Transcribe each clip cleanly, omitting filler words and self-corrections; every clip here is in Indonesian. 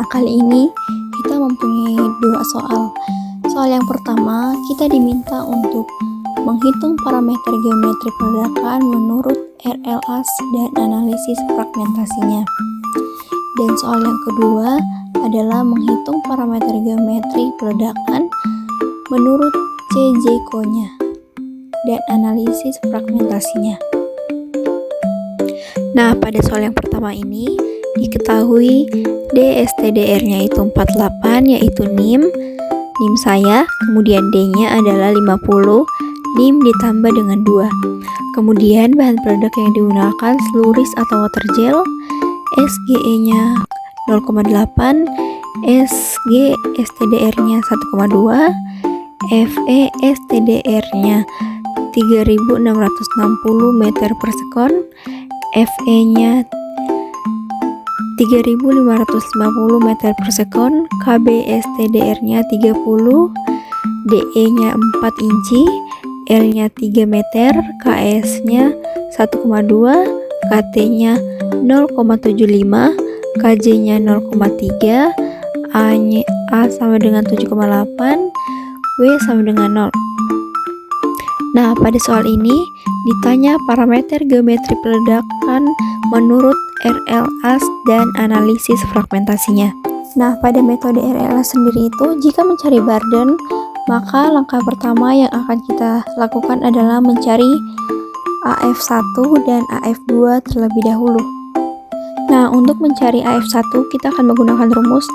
kali ini kita mempunyai dua soal. Soal yang pertama, kita diminta untuk menghitung parameter geometri peledakan menurut RLAS dan analisis fragmentasinya. Dan soal yang kedua adalah menghitung parameter geometri peledakan menurut CJK-nya dan analisis fragmentasinya. Nah, pada soal yang pertama ini diketahui DSTDR-nya itu 48, yaitu NIM saya, kemudian D-nya adalah 50, NIM ditambah dengan 2. Kemudian bahan peledak yang digunakan seluris atau water gel, SGE-nya 0,8, SG STDR-nya 1,2, FE STDR-nya 3660 meter per sekon, FE-nya 3550 meter per sekon, KB STDR-nya 30, DE-nya 4 inci, L-nya 3 meter, KS-nya 1,2, KT-nya 0,75, KJ-nya 0,3, A sama dengan 7,8, W sama dengan 0. Nah, pada soal ini ditanya parameter geometri peledakan menurut RLAS dan analisis fragmentasinya. Nah, pada metode RLAS sendiri itu, jika mencari Barden, maka langkah pertama yang akan kita lakukan adalah mencari AF1 dan AF2 terlebih dahulu. Nah, untuk mencari AF1, kita akan menggunakan rumus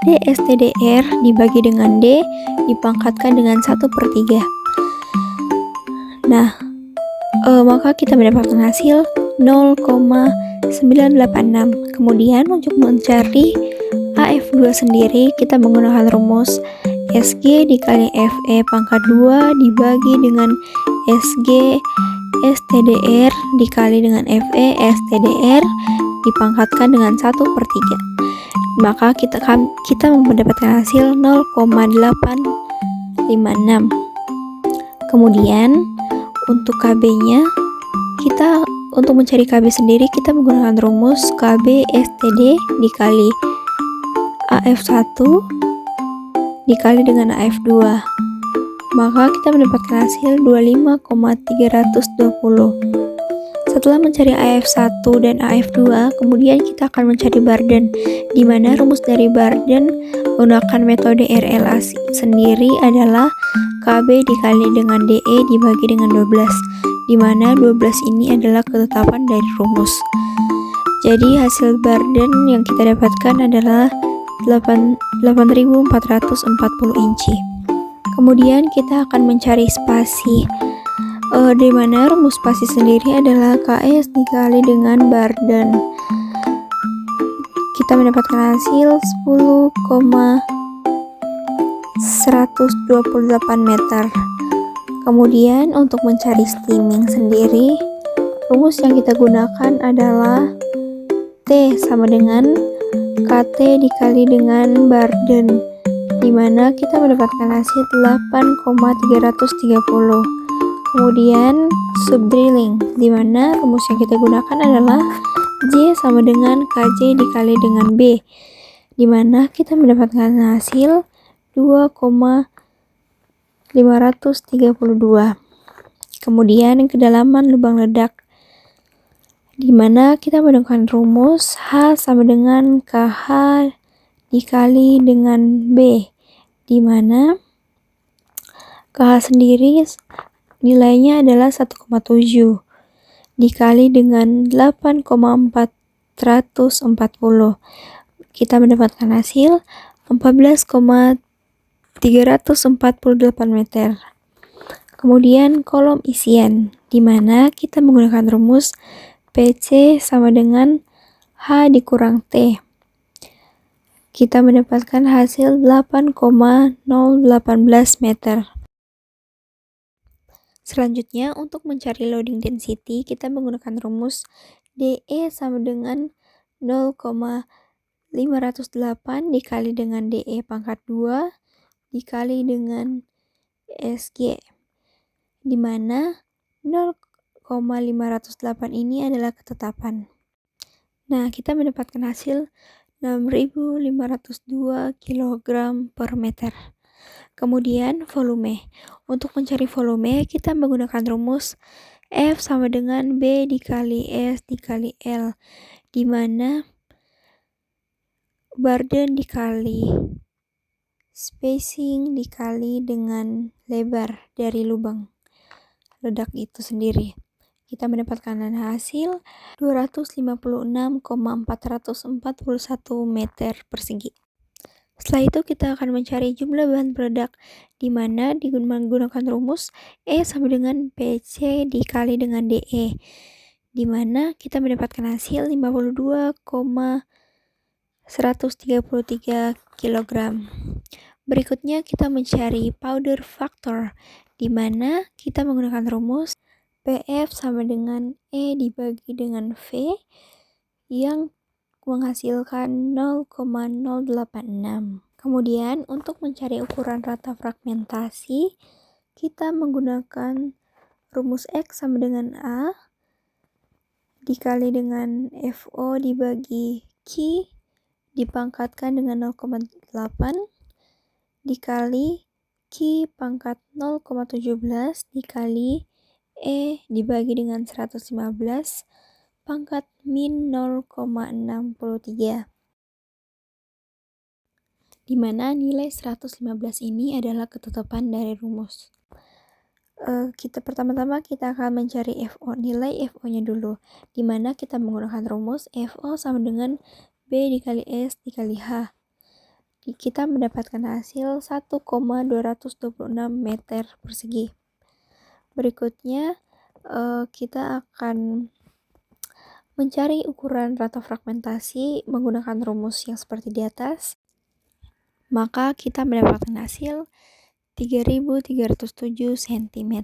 DSTDR dibagi dengan D dipangkatkan dengan 1/3. Nah, maka kita mendapatkan hasil 0,986. Kemudian untuk mencari AF2 sendiri, kita menggunakan rumus SG dikali FE pangkat 2 dibagi dengan SG STDR dikali dengan FE STDR dipangkatkan dengan 1/3. Maka kita mendapatkan hasil 0,856. Kemudian untuk KB-nya, untuk mencari KB sendiri kita menggunakan rumus KB STD dikali AF1 dikali dengan AF2. Maka kita mendapatkan hasil 25,320. Setelah mencari AF1 dan AF2, kemudian kita akan mencari Barden, di mana rumus dari Barden menggunakan metode RLAS sendiri adalah KB dikali dengan DE dibagi dengan 12, di mana 12 ini adalah ketetapan dari rumus. Jadi hasil Barden yang kita dapatkan adalah 8440 inci. Kemudian kita akan mencari spasi, di mana rumus spasi sendiri adalah KS dikali dengan Barden. Kita mendapatkan hasil 10,128 meter. Kemudian untuk mencari steaming sendiri, rumus yang kita gunakan adalah T sama dengan KT dikali dengan Barden, di mana kita mendapatkan hasil 8,330. Kemudian subdrilling, di mana rumus yang kita gunakan adalah J sama dengan KJ dikali dengan B, di mana kita mendapatkan hasil 2,532. Kemudian kedalaman lubang ledak, di mana kita menggunakan rumus H sama dengan KH dikali dengan B, di mana KH sendiri nilainya adalah 1,7 dikali dengan 8,440. Kita mendapatkan hasil 14,348 meter. Kemudian kolom isian, di mana kita menggunakan rumus PC sama dengan H dikurang T. Kita mendapatkan hasil 8,018 meter. Selanjutnya, untuk mencari loading density, kita menggunakan rumus DE sama dengan 0,508 dikali dengan DE pangkat 2 dikali dengan SG, di mana 0,508 ini adalah ketetapan. Nah, kita mendapatkan hasil 6.502 kg per meter. Kemudian volume. Untuk mencari volume, kita menggunakan rumus F sama dengan B dikali S dikali L, di mana burden dikali spacing dikali dengan lebar dari lubang ledak itu sendiri. Kita mendapatkan hasil 256,441 meter persegi. Setelah itu kita akan mencari jumlah bahan peledak, di mana menggunakan rumus E sama dengan PC dikali dengan DE, di mana kita mendapatkan hasil 52,133 kg. Berikutnya kita mencari powder factor, di mana kita menggunakan rumus PF sama dengan E dibagi dengan V yang menghasilkan 0,086. Kemudian untuk mencari ukuran rata fragmentasi, kita menggunakan rumus X sama dengan A dikali dengan FO dibagi Q dipangkatkan dengan 0,8 dikali Q pangkat 0,17 dikali E dibagi dengan 115 pangkat min 0,63, di mana nilai 115 ini adalah ketetapan dari rumus. Pertama-tama kita akan mencari FO, nilai FO-nya dulu, di mana kita menggunakan rumus FO sama dengan B dikali S dikali H. Kita mendapatkan hasil 1,226 meter persegi. Berikutnya kita akan mencari ukuran rata fragmentasi menggunakan rumus yang seperti di atas. Maka kita mendapatkan hasil 3.307 cm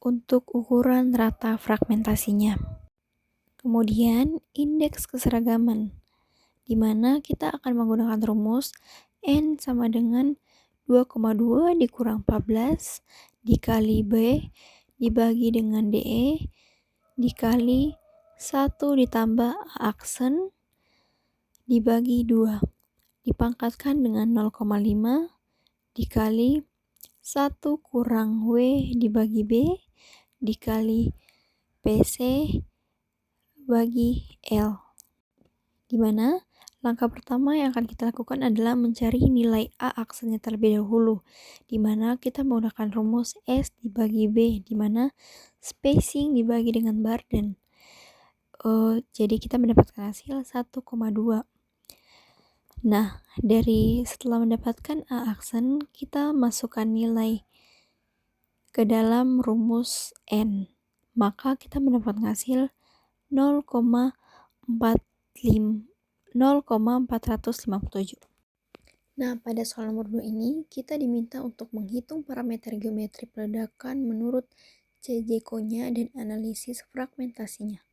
untuk ukuran rata fragmentasinya. Kemudian indeks keseragaman, di mana kita akan menggunakan rumus N sama dengan 2,2 dikurang 14 dikali B dibagi dengan DE dikali 1 ditambah A aksen dibagi 2 dipangkatkan dengan 0,5 dikali 1 kurang W dibagi B dikali PC bagi L, di mana langkah pertama yang akan kita lakukan adalah mencari nilai A aksennya terlebih dahulu, di mana kita menggunakan rumus S dibagi B, di mana spacing dibagi dengan burden. Jadi kita mendapatkan hasil 1,2. Nah, setelah mendapatkan A aksen, kita masukkan nilai ke dalam rumus N. Maka kita mendapatkan hasil 0,457. Nah, pada soal nomor 2 ini, kita diminta untuk menghitung parameter geometri peledakan menurut CJK-nya dan analisis fragmentasinya.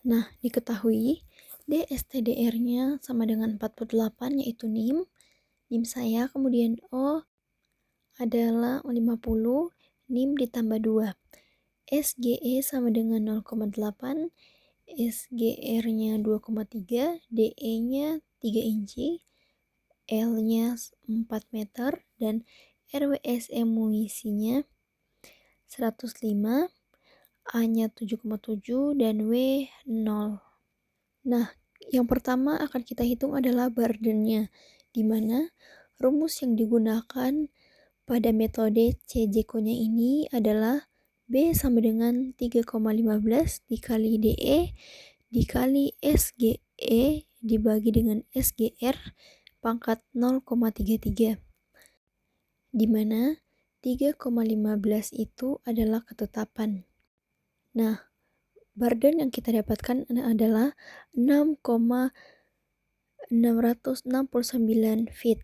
Nah, diketahui DSTDR-nya sama dengan 48, yaitu NIM saya, kemudian O adalah 50, NIM ditambah 2. SGE sama dengan 0,8, SGR-nya 2,3, DE-nya 3 inci, L-nya 4 meter, dan RWS emisinya 105, A-nya 7,7, dan W 0. Nah, yang pertama akan kita hitung adalah burden-nya, di mana rumus yang digunakan pada metode CJK-nya ini adalah B sama dengan 3,15 dikali DE dikali SGE dibagi dengan SGR pangkat 0,33, di mana 3,15 itu adalah ketetapan. Nah, burden yang kita dapatkan adalah 6,669 feet.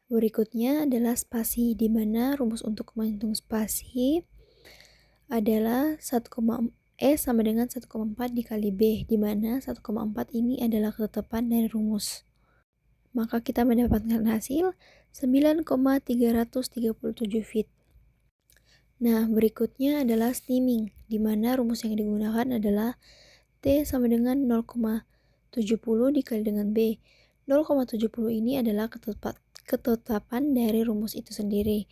Berikutnya adalah spasi, di mana rumus untuk menghitung spasi adalah E sama dengan 1,4 dikali B, di mana 1,4 ini adalah ketetapan dari rumus. Maka kita mendapatkan hasil 9,337 feet. Nah, berikutnya adalah steaming, di mana rumus yang digunakan adalah T sama dengan 0,70 dikali dengan B. 0,70 ini adalah ketetapan dari rumus itu sendiri.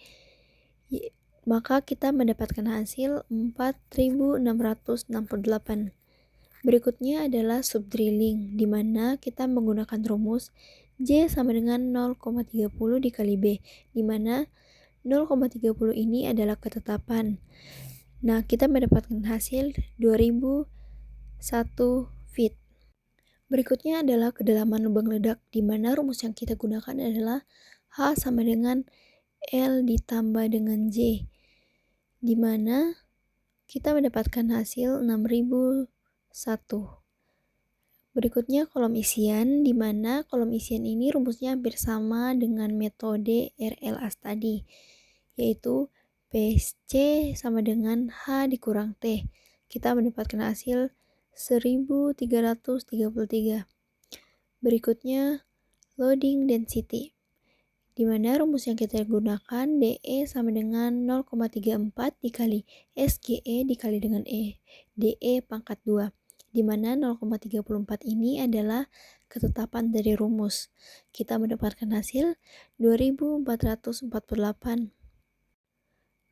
Maka kita mendapatkan hasil 4668. Berikutnya adalah subdrilling, di mana kita menggunakan rumus J sama dengan 0,30 dikali B, di mana 0,30 ini adalah ketetapan. Nah, kita mendapatkan hasil 2001 feet. Berikutnya adalah kedalaman lubang ledak, di mana rumus yang kita gunakan adalah H sama dengan L ditambah dengan J, di mana kita mendapatkan hasil 6001. Berikutnya kolom isian, di mana kolom isian ini rumusnya hampir sama dengan metode RLAS tadi, yaitu PC sama dengan H dikurang T. Kita mendapatkan hasil 1333. Berikutnya loading density, di mana rumus yang kita gunakan DE sama dengan 0,34 dikali SGE dikali dengan DE pangkat 2. Di mana 0,34 ini adalah ketetapan dari rumus. Kita mendapatkan hasil 2448.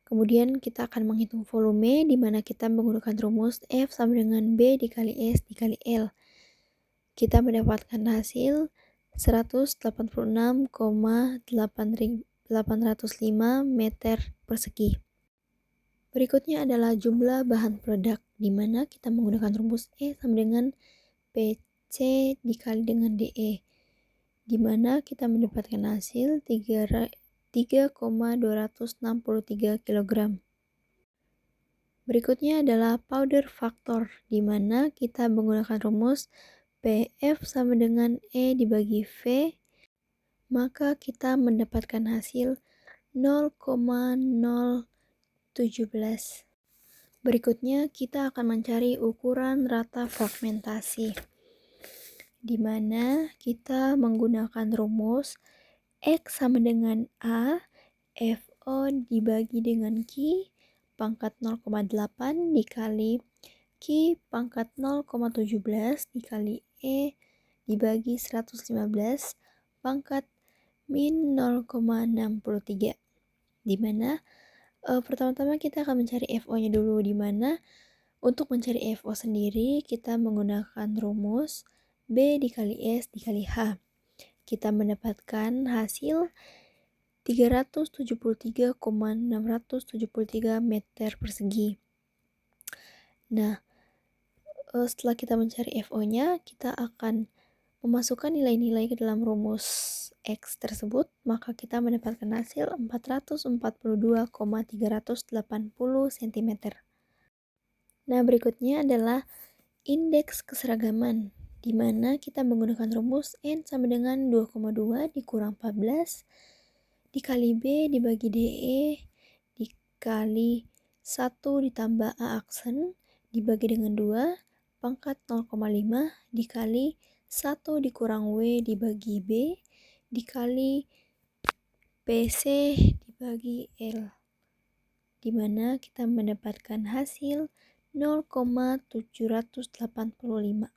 Kemudian kita akan menghitung volume, di mana kita menggunakan rumus F sama dengan B dikali S dikali L. Kita mendapatkan hasil 186,805 meter persegi. Berikutnya adalah jumlah bahan peledak, di mana kita menggunakan rumus E sama dengan PC dikali dengan DE, di mana kita mendapatkan hasil 3,263 kg. Berikutnya adalah powder factor, di mana kita menggunakan rumus PF sama dengan E dibagi V, maka kita mendapatkan hasil 0,017. Berikutnya kita akan mencari ukuran rata fragmentasi, di mana kita menggunakan rumus X sama dengan A, FO dibagi dengan Q pangkat 0,8 dikali Q pangkat 0,17 dikali E dibagi 115 pangkat min 0,63, di mana pertama-tama kita akan mencari FO-nya dulu, di mana untuk mencari FO sendiri kita menggunakan rumus B dikali S dikali H. Kita mendapatkan hasil 373,673 meter persegi. Nah, setelah kita mencari FO-nya, kita akan memasukkan nilai-nilai ke dalam rumus X tersebut, maka kita mendapatkan hasil 442,380 cm. Nah, berikutnya adalah indeks keseragaman, di mana kita menggunakan rumus N sama dengan 2,2 dikurang 14 dikali B dibagi DE dikali 1 ditambah A aksen dibagi dengan 2 pangkat 0,5 dikali 1 dikurang W dibagi B dikali PC dibagi L, di mana kita mendapatkan hasil 0,785.